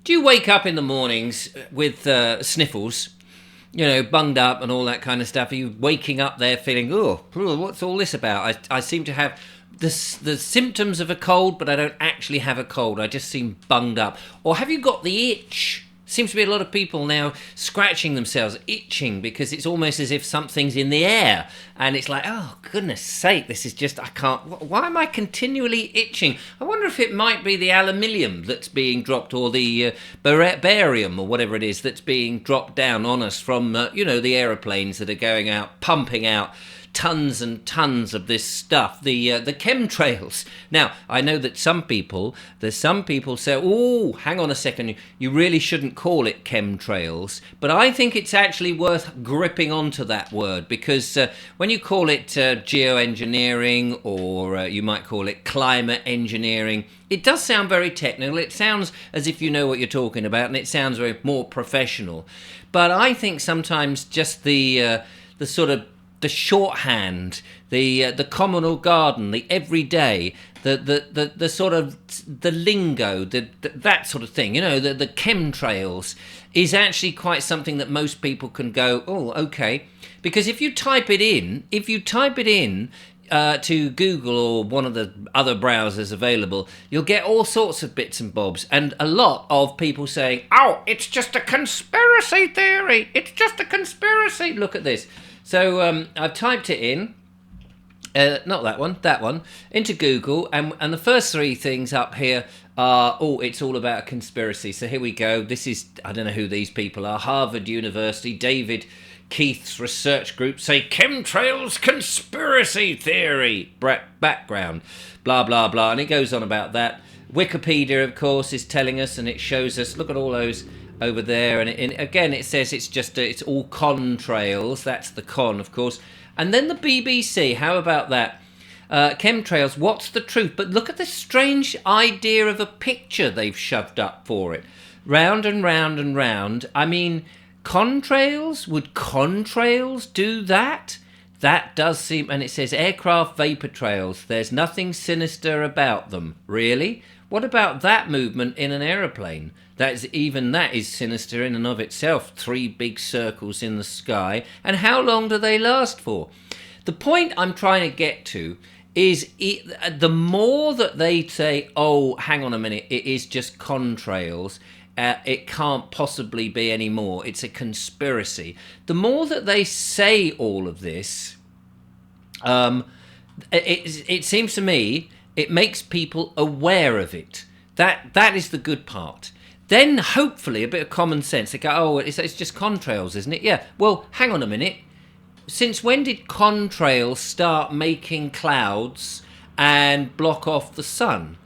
Do you wake up in the mornings with sniffles, bunged up and all that kind of stuff? Are you waking up there feeling, what's all this about? I seem to have the symptoms of a cold, but I don't actually have a cold. I just seem bunged up. Or have you got the itch? Seems to be a lot of people now scratching themselves, itching, because it's almost as if something's in the air. And it's like, oh, goodness sake, this is just, I can't, why am I continually itching? I wonder if it might be the aluminium that's being dropped, or the barium, or whatever it is, that's being dropped down on us from, the aeroplanes that are going out, pumping out tons and tons of this stuff, the chemtrails. Now, I know that there's some people say, oh, hang on a second, you really shouldn't call it chemtrails, but I think it's actually worth gripping onto that word, because when you call it geoengineering, or you might call it climate engineering, it does sound very technical. It sounds as if you know what you're talking about, and it sounds very more professional. But I think sometimes just the sort of the shorthand, the communal garden, the everyday, the sort of the lingo, that sort of thing, the chemtrails is actually quite something that most people can go, oh, okay, because if you type it in to Google or one of the other browsers available, you'll get all sorts of bits and bobs, and a lot of people saying, oh, it's just a conspiracy theory, it's just a conspiracy, look at this. So I've typed it in, not that one, into Google, and the first three things up here are, it's all about a conspiracy. So here we go. This is, I don't know who these people are, Harvard University, David Keith's research group say chemtrails conspiracy theory, background, blah, blah, blah, and it goes on about that. Wikipedia, of course, is telling us, and it shows us, look at all those over there, and again it says it's all contrails. That's the con, of course. And then the BBC, how about that? Chemtrails, what's the truth? But look at this strange idea of a picture they've shoved up for it, round and round and round. I mean, contrails, would contrails do that? That does seem, and it says aircraft vapor trails, there's nothing sinister about them. Really? What about that movement in an aeroplane? That is sinister in and of itself. 3 big circles in the sky. And how long do they last for? The point I'm trying to get to is the more that they say, oh, hang on a minute, it is just contrails, it can't possibly be any more, it's a conspiracy. The more that they say all of this, it seems to me, it makes people aware of it. That is the good part. Then, hopefully, a bit of common sense. They go, oh, it's just contrails, isn't it? Yeah, well, hang on a minute. Since when did contrails start making clouds and block off the sun?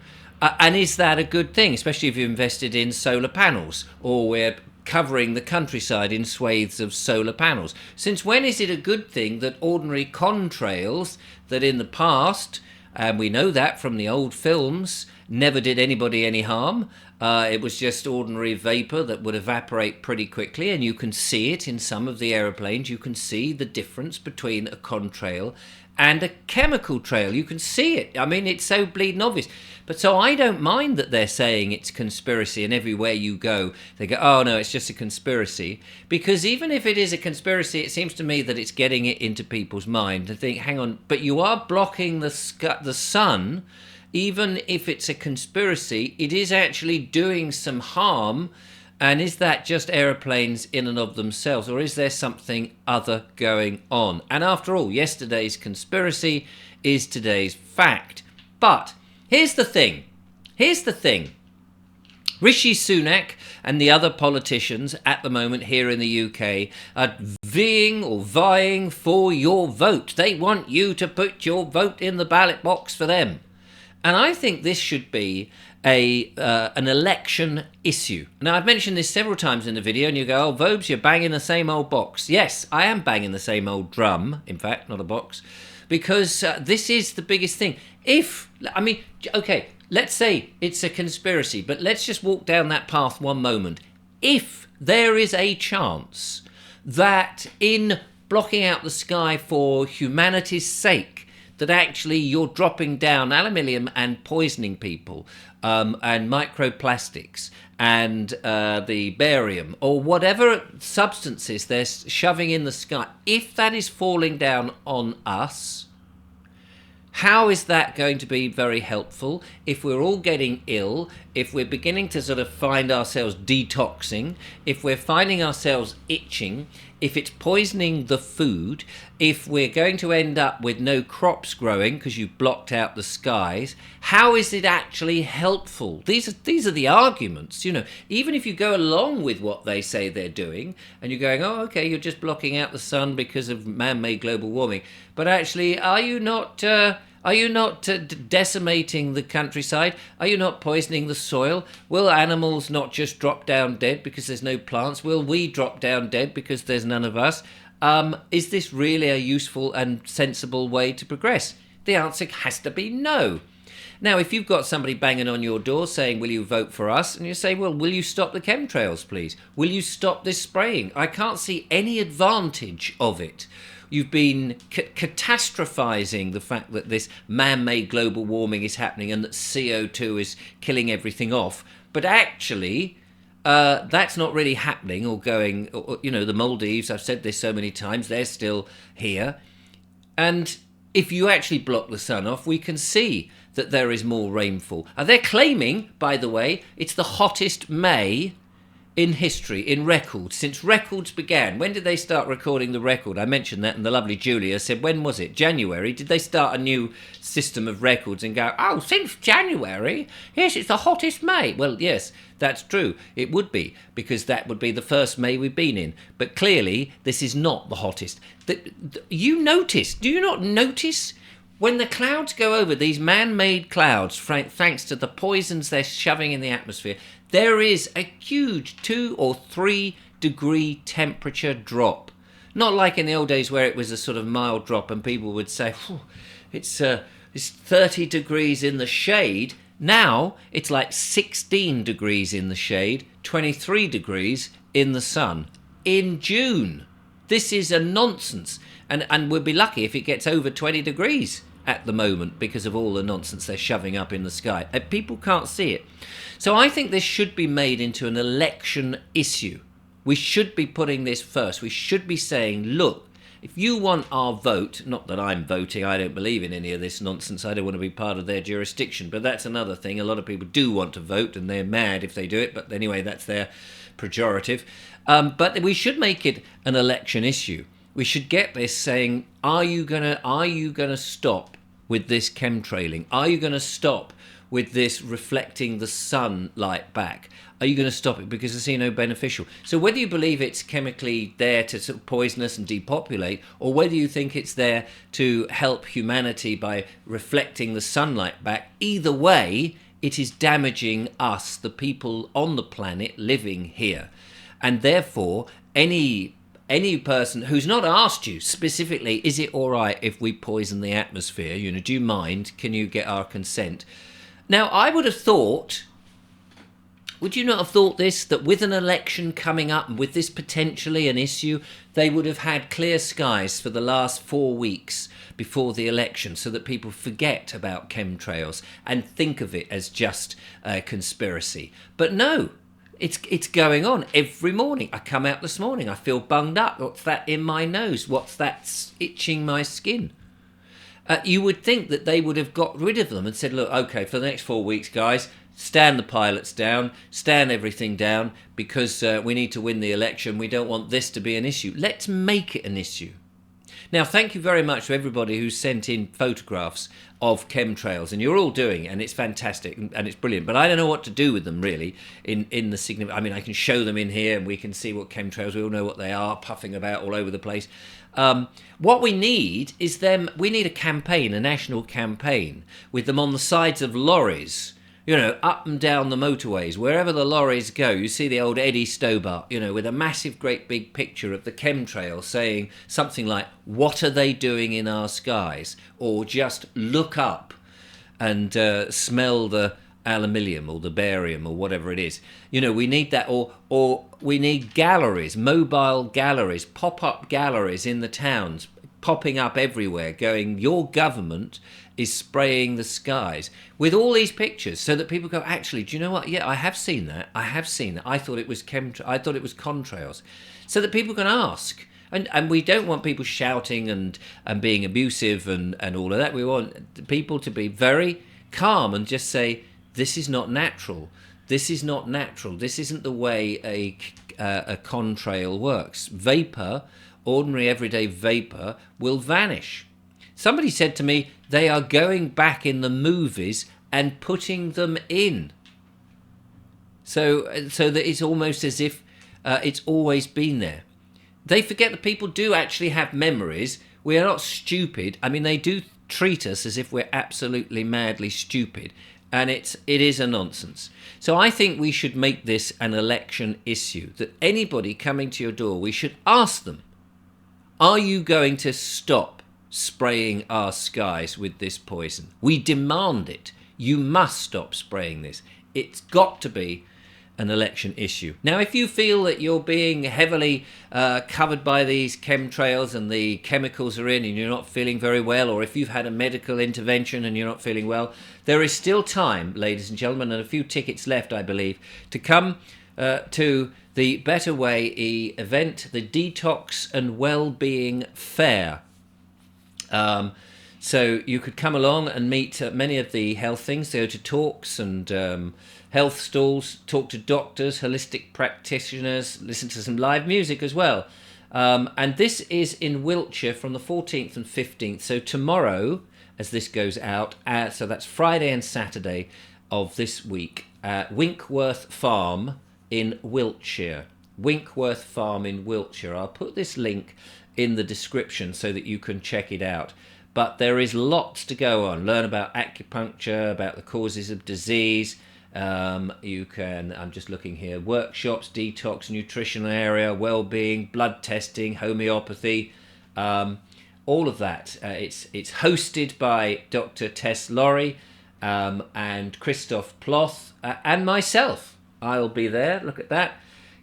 And is that a good thing, especially if you've invested in solar panels, or we're covering the countryside in swathes of solar panels? Since when is it a good thing that ordinary contrails that in the past, and we know that from the old films, never did anybody any harm? It was just ordinary vapor that would evaporate pretty quickly, and you can see it in some of the aeroplanes. You can see the difference between a contrail and a chemical trail. You can see it. I mean, it's so bleeding obvious. But so I don't mind that they're saying it's conspiracy, and everywhere you go, they go, oh, no, it's just a conspiracy. Because even if it is a conspiracy, it seems to me that it's getting it into people's mind to think, hang on, but you are blocking the sun. Even if it's a conspiracy, it is actually doing some harm. And is that just aeroplanes in and of themselves, or is there something other going on? And after all, yesterday's conspiracy is today's fact. But here's the thing. Rishi Sunak and the other politicians at the moment here in the UK are vying for your vote. They want you to put your vote in the ballot box for them. And I think this should be an election issue. Now, I've mentioned this several times in the video, and you go, oh, Vobes, you're banging the same old box. Yes, I am banging the same old drum, in fact, not a box, because this is the biggest thing. Okay, let's say it's a conspiracy, but let's just walk down that path one moment. If there is a chance that in blocking out the sky for humanity's sake, that actually you're dropping down aluminium and poisoning people, and microplastics and the barium or whatever substances they're shoving in the sky, if that is falling down on us, how is that going to be very helpful if we're all getting ill, if we're beginning to sort of find ourselves detoxing, if we're finding ourselves itching, if it's poisoning the food, if we're going to end up with no crops growing because you've blocked out the skies? How is it actually helpful? These are the arguments, even if you go along with what they say they're doing and you're going, oh, okay, you're just blocking out the sun because of man-made global warming. But actually, are you not decimating the countryside? Are you not poisoning the soil? Will animals not just drop down dead because there's no plants? Will we drop down dead because there's none of us? Is this really a useful and sensible way to progress? The answer has to be no. Now, if you've got somebody banging on your door saying, will you vote for us? And you say, well, will you stop the chemtrails, please? Will you stop this spraying? I can't see any advantage of it. You've been catastrophizing the fact that this man-made global warming is happening and that CO2 is killing everything off. But actually, that's not really happening or going, the Maldives, I've said this so many times, they're still here. And if you actually block the sun off, we can see that there is more rainfall. They're claiming, by the way, it's the hottest May in history, in records, since records began. When did they start recording the record? I mentioned that, and the lovely Julia said, when was it? January? Did they start a new system of records and go, oh, since January? Yes, it's the hottest May. Well, yes, that's true. It would be, because that would be the first May we've been in. But clearly, this is not the hottest. Do you not notice when the clouds go over, these man-made clouds, thanks to the poisons they're shoving in the atmosphere, there is a huge 2 or 3 degree temperature drop. Not like in the old days where it was a sort of mild drop and people would say, it's 30 degrees in the shade. Now it's like 16 degrees in the shade, 23 degrees in the sun. In June. This is a nonsense. And we'll be lucky if it gets over 20 degrees at the moment because of all the nonsense they're shoving up in the sky. People can't see it. So I think this should be made into an election issue. We should be putting this first. We should be saying, look, if you want our vote, not that I'm voting, I don't believe in any of this nonsense, I don't want to be part of their jurisdiction, but that's another thing. A lot of people do want to vote and they're mad if they do it, but anyway, that's their pejorative. But we should make it an election issue. We should get this saying, are you gonna stop with this chemtrailing? Are you gonna stop with this reflecting the sunlight back? Are you going to stop it because it's beneficial? So whether you believe it's chemically there to sort of poison us and depopulate, or whether you think it's there to help humanity by reflecting the sunlight back, either way, it is damaging us, the people on the planet living here. And therefore, any person who's not asked you specifically, is it all right if we poison the atmosphere? Do you mind? Can you get our consent? Now, I would have thought, would you not have thought this, that with an election coming up and with this potentially an issue, they would have had clear skies for the last 4 weeks before the election so that people forget about chemtrails and think of it as just a conspiracy. But no, it's going on every morning. I come out this morning, I feel bunged up. What's that in my nose? What's that itching my skin? You would think that they would have got rid of them and said, look, okay, for the next 4 weeks, guys, stand the pilots down, stand everything down, because we need to win the election. We don't want this to be an issue. Let's make it an issue. Now, thank you very much to everybody who sent in photographs of chemtrails, and you're all doing it, and it's fantastic and it's brilliant. But I don't know what to do with them really. In the significant, I mean, I can show them in here, and we can see what chemtrails. We all know what they are, puffing about all over the place. What we need is them. We need a campaign, a national campaign, with them on the sides of lorries. Up and down the motorways, wherever the lorries go, you see the old Eddie Stobart, with a massive, great big picture of the chemtrail saying something like, what are they doing in our skies? Or just look up and smell the aluminium or the barium or whatever it is. We need that, or we need galleries, mobile galleries, pop-up galleries in the towns, popping up everywhere going, your government is spraying the skies with all these pictures, so that people go, actually, do you know what? Yeah, I have seen that. I thought it was contrails. So that people can ask. And we don't want people shouting and being abusive and all of that. We want people to be very calm and just say, this is not natural. This is not natural. This isn't the way a contrail works. Vapor, ordinary everyday vapor, will vanish. Somebody said to me, they are going back in the movies and putting them in. So that it's almost as if it's always been there. They forget that people do actually have memories. We are not stupid. I mean, they do treat us as if we're absolutely madly stupid. And it is a nonsense. So I think we should make this an election issue. That anybody coming to your door, we should ask them, are you going to stop spraying our skies with this poison? We demand it. You must stop spraying this. It's got to be an election issue. Now, if you feel that you're being heavily covered by these chemtrails and the chemicals are in and you're not feeling very well, or if you've had a medical intervention and you're not feeling well, there is still time, ladies and gentlemen, and a few tickets left, I believe, to come to the Better Way event, the Detox and Wellbeing Fair. So you could come along and meet many of the health things, go to talks and health stalls, talk to doctors, holistic practitioners, listen to some live music as well. And this is in Wiltshire from the 14th and 15th. So tomorrow, as this goes out, so that's Friday and Saturday of this week, at Winkworth Farm in Wiltshire. Winkworth Farm in Wiltshire. I'll put this link in the description so that you can check it out. But there is lots to go on. Learn about acupuncture, about the causes of disease. You can, I'm just looking here, workshops, detox, nutritional area, well-being, blood testing, homeopathy, all of that. It's hosted by Dr. Tess Laurie and Christoph Ploth and myself. I'll be there. Look at that.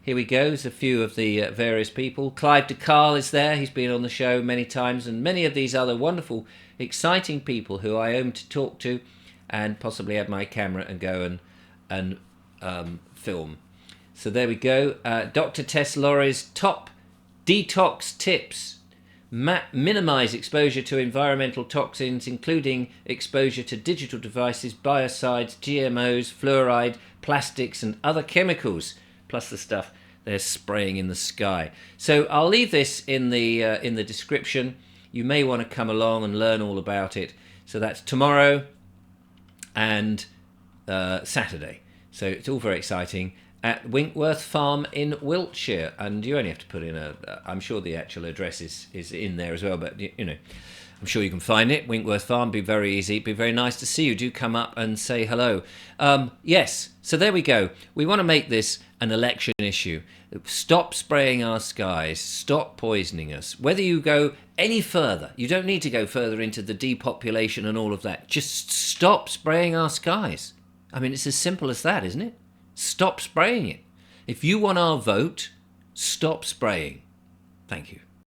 Here we go. There's a few of the various people. Clive de Carl is there. He's been on the show many times, and many of these other wonderful, exciting people who I aim to talk to and possibly have my camera and go and film. So there we go. Dr. Tess Laurie's top detox tips. Minimize exposure to environmental toxins, including exposure to digital devices, biocides, GMOs, fluoride, plastics, and other chemicals, plus the stuff they're spraying in the sky. So I'll leave this in the description. You may want to come along and learn all about it. So that's tomorrow and Saturday. So it's all very exciting at Winkworth Farm in Wiltshire. And you only have to put in I'm sure the actual address is in there as well, but you know, I'm sure you can find it. Winkworth Farm, be very easy. It'd be very nice to see you. Do come up and say hello. Yes, so there we go. We want to make this an election issue. Stop spraying our skies. Stop poisoning us. Whether you go any further, you don't need to go further into the depopulation and all of that. Just stop spraying our skies. I mean, it's as simple as that, isn't it? Stop spraying it. If you want our vote, stop spraying. Thank you.